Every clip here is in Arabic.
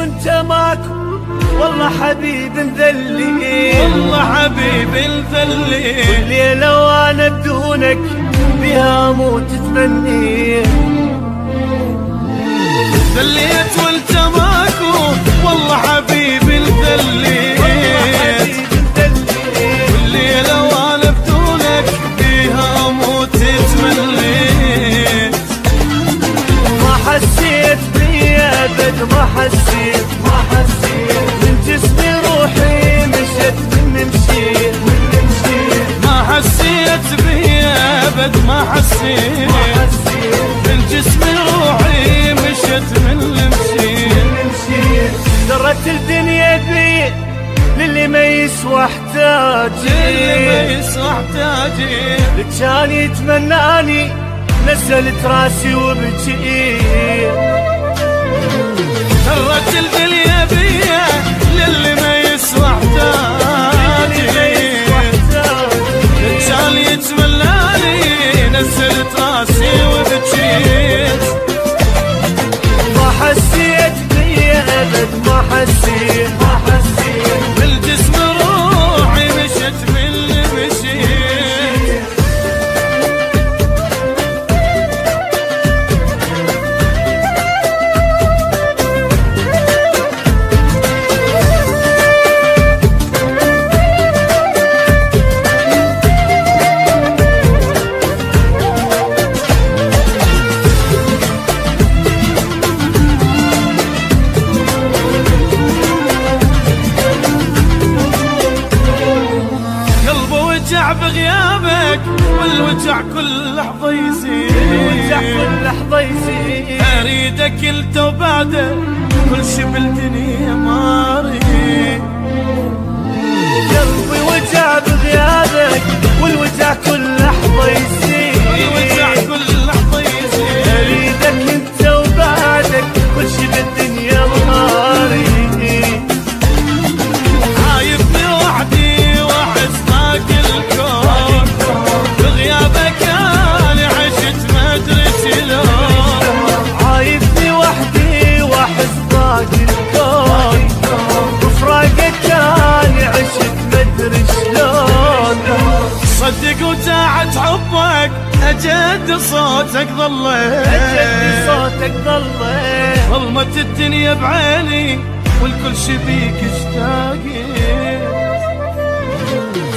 وانت ماكو والله حبيب مذلي، والله حبيب مذلي، والليلة وانا بدونك بها اموت تمني. ذليت وانت ماكو والله حبيب مذلي، والليلة وانا بدونك بها اموت تمني. ما حسيت بي ابد ما حسيت من جسمي روحي مشت من مشيت ما حسيت بي ابد ما حسيت من جسمي روحي مشت من مشيت. درت الدنيا بي للي ما يسوى احتاجي، كان يتمناني نزلت راسي وبجي. درت الدنيا بيا للي ما يسوى احتاجي، كان يتمناني نزلت راسي وبجيت. ما حسيت بيا ابد ما حسيت بالجسم روحي مشت من مشيت. بغيابك والوجع كل لحظة يزيد، اريدك انت وبعده كل شي بالدنيا ما اريد. قلبي وجع بغيابك والوجع كل لحظة يزيد، اريدك انت وبعدك كل شي بالدنيا ما اريد. عايبني وحدي واحس باقي الكون، بغيابك انا عشت ما ادري شلون. عايبني وحدي واحس باقي الكون، بفراقك انا عشت ما ادري شلون. صدق وساعة حبك اجد صوتك ظليت، ظلمت الدنيا بعيني والكل شي بيك اشتاقيت.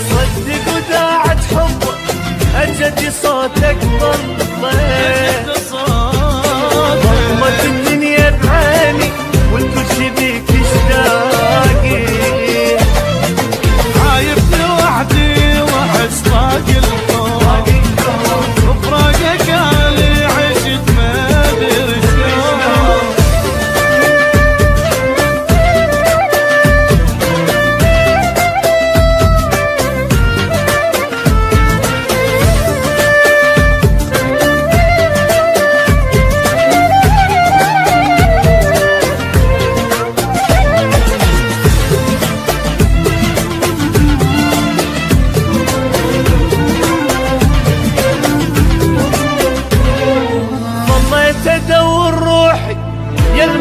صدق وداعت حبك أجدي صوتك ظليت، ظلمت الدنيا بعيني والكل شي بيك اشتاقي. عايبني وحدي واحس باقي الكون، وفراقك انا عشت ما ادري شلون.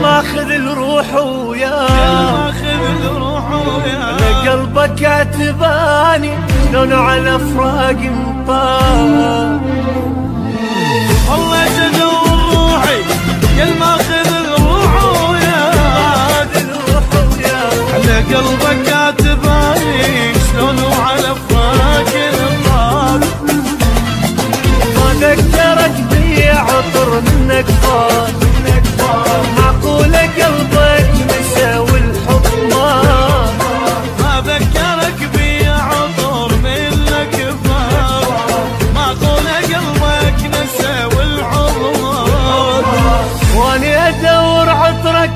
ماخذ الروح وياه، قلبك كاتباني شلون على فراق مطار. والله تدور روحي يا ماخذ الروح وياه، على قلبك كاتباني شلون على فراق مطار. ما ذكرك بي عطر منك فار، معقولة قلبك نسى والحب ما ذكرك بي عطر منك فار، معقولة قلبك نسى والحب واني ادور عطرك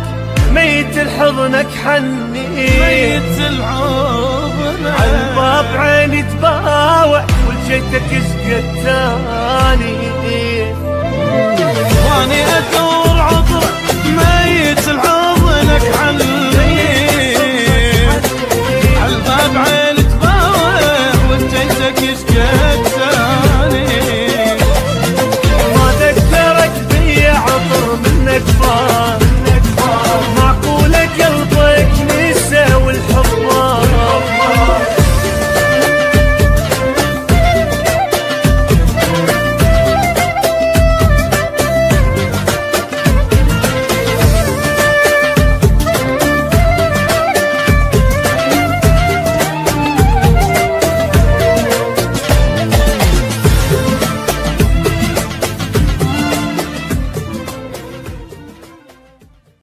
ميت الحضنك حني، ميت الحضن عالباب عيني تباوع ولجيتك اشقى التاني.